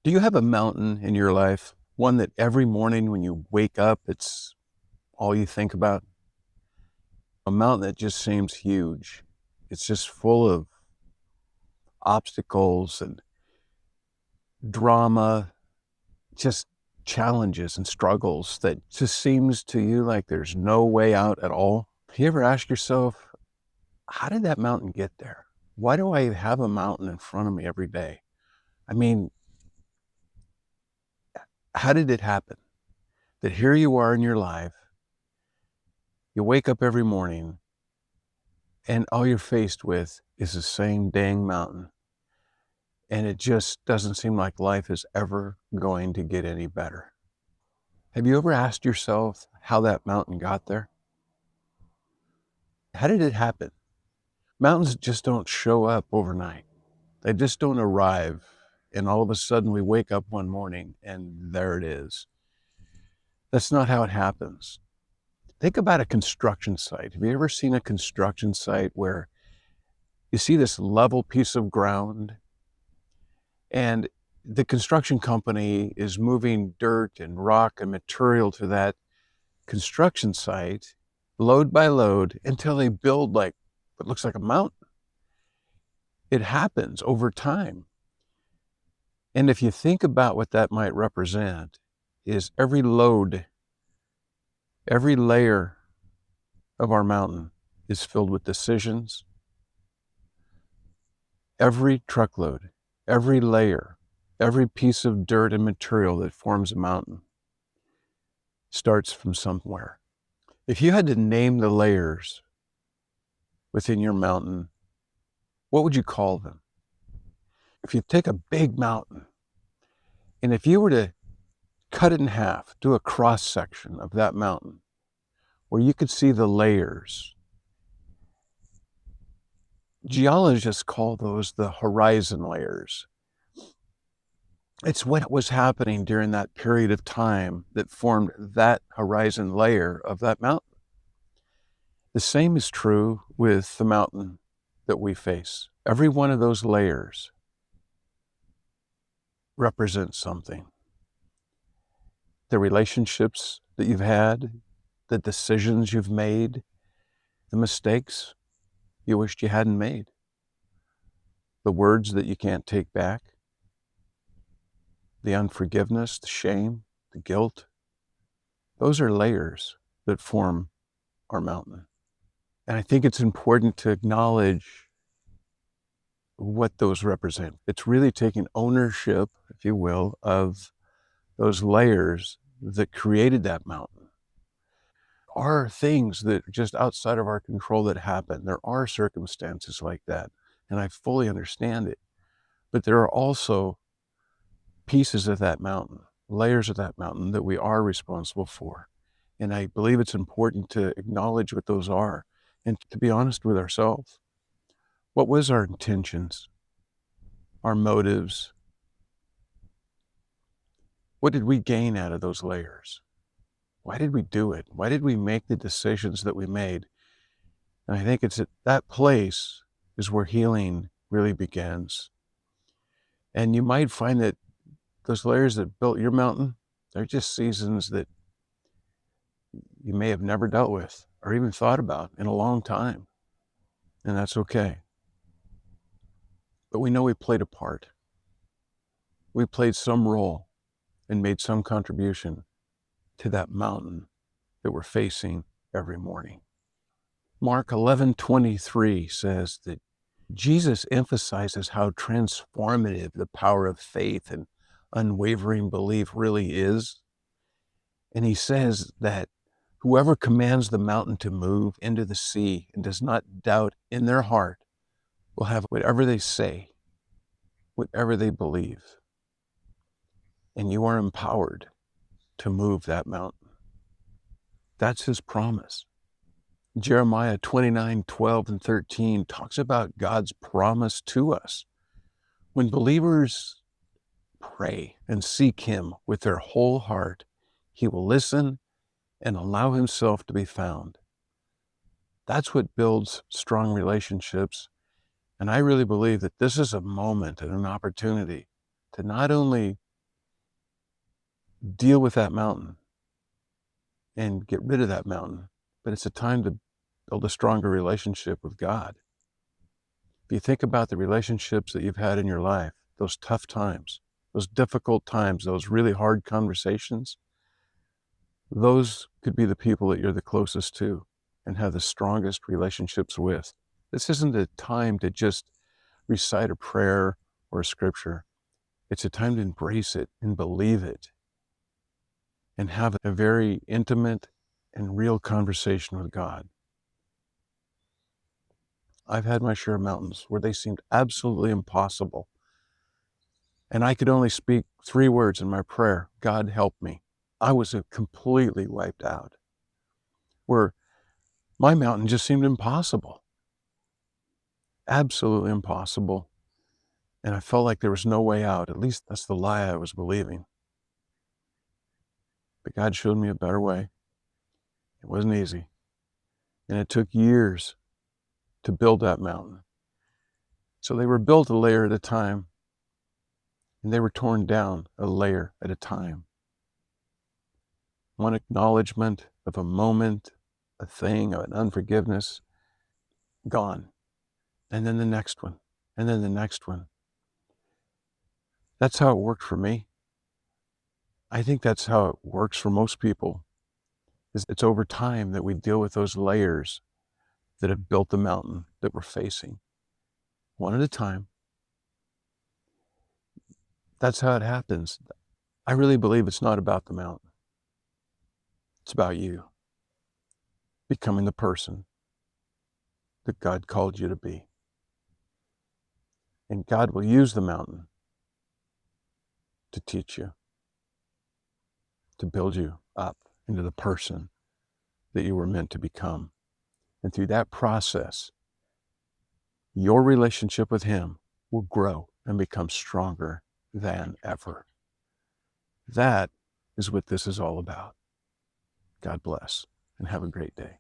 Do you have a mountain in your life? One that every morning when you wake up, it's all you think about? A mountain that just seems huge. It's just full of obstacles and drama, just challenges and struggles that just seems to you like there's no way out at all. You ever ask yourself, how did that mountain get there? Why do I have a mountain in front of me every day? I mean, how did it happen that here you are in your life, you wake up every morning and all you're faced with is the same dang mountain. And it just doesn't seem like life is ever going to get any better. Have you ever asked yourself how that mountain got there? How did it happen? Mountains just don't show up overnight. They just don't arrive. And all of a sudden we wake up one morning and there it is. That's not how it happens. Think about a construction site. Have you ever seen a construction site where you see this level piece of ground and the construction company is moving dirt and rock and material to that construction site, load by load, until they build like what looks like a mountain? It happens over time. And if you think about what that might represent, is every load, every layer of our mountain is filled with decisions. Every truckload, every layer, every piece of dirt and material that forms a mountain starts from somewhere. If you had to name the layers within your mountain, what would you call them? If you take a big mountain, and if you were to cut it in half, do a cross section of that mountain, where you could see the layers, geologists call those the horizon layers. It's what was happening during that period of time that formed that horizon layer of that mountain. The same is true with the mountain that we face. Every one of those layers represents something. The relationships that you've had, the decisions you've made, the mistakes you wished you hadn't made, the words that you can't take back, the unforgiveness, the shame, the guilt. Those are layers that form our mountain. And I think it's important to acknowledge what those represent. It's really taking ownership, if you will, of those layers that created that mountain. There are things that are just outside of our control that happen. There are circumstances like that, and I fully understand it. But there are also pieces of that mountain, layers of that mountain that we are responsible for. And I believe it's important to acknowledge what those are and to be honest with ourselves. What was our intentions, our motives? What did we gain out of those layers? Why did we do it? Why did we make the decisions that we made? And I think it's at that place is where healing really begins. And you might find that those layers that built your mountain, they're just seasons that you may have never dealt with or even thought about in a long time. And that's okay. But we know we played a part. We played some role and made some contribution to that mountain that we're facing every morning. Mark 11:23 says that Jesus emphasizes how transformative the power of faith and unwavering belief really is. And he says that whoever commands the mountain to move into the sea and does not doubt in their heart will have whatever they say, whatever they believe. And you are empowered to move that mountain. That's his promise. Jeremiah 29:12-13 talks about God's promise to us. When believers pray and seek him with their whole heart, he will listen and allow himself to be found. That's what builds strong relationships. And I really believe that this is a moment and an opportunity to not only deal with that mountain and get rid of that mountain. But it's a time to build a stronger relationship with God. If you think about the relationships that you've had in your life, those tough times, those difficult times, those really hard conversations, those could be the people that you're the closest to and have the strongest relationships with. This isn't a time to just recite a prayer or a scripture. It's a time to embrace it and believe it and have a very intimate and real conversation with God. I've had my share of mountains where they seemed absolutely impossible. And I could only speak 3 words in my prayer: God help me. I was completely wiped out. Where my mountain just seemed impossible. Absolutely impossible. And I felt like there was no way out. At least that's the lie I was believing. But God showed me a better way. It wasn't easy. And it took years to build that mountain. So they were built a layer at a time, and they were torn down a layer at a time. One acknowledgement of a moment, a thing, of an unforgiveness, gone. And then the next one, and then the next one. That's how it worked for me. I think that's how it works for most people. It's over time that we deal with those layers that have built the mountain that we're facing, one at a time. That's how it happens. I really believe it's not about the mountain. It's about you becoming the person that God called you to be. And God will use the mountain to teach you, to build you up into the person that you were meant to become. And through that process, your relationship with Him will grow and become stronger than ever. That is what this is all about. God bless and have a great day.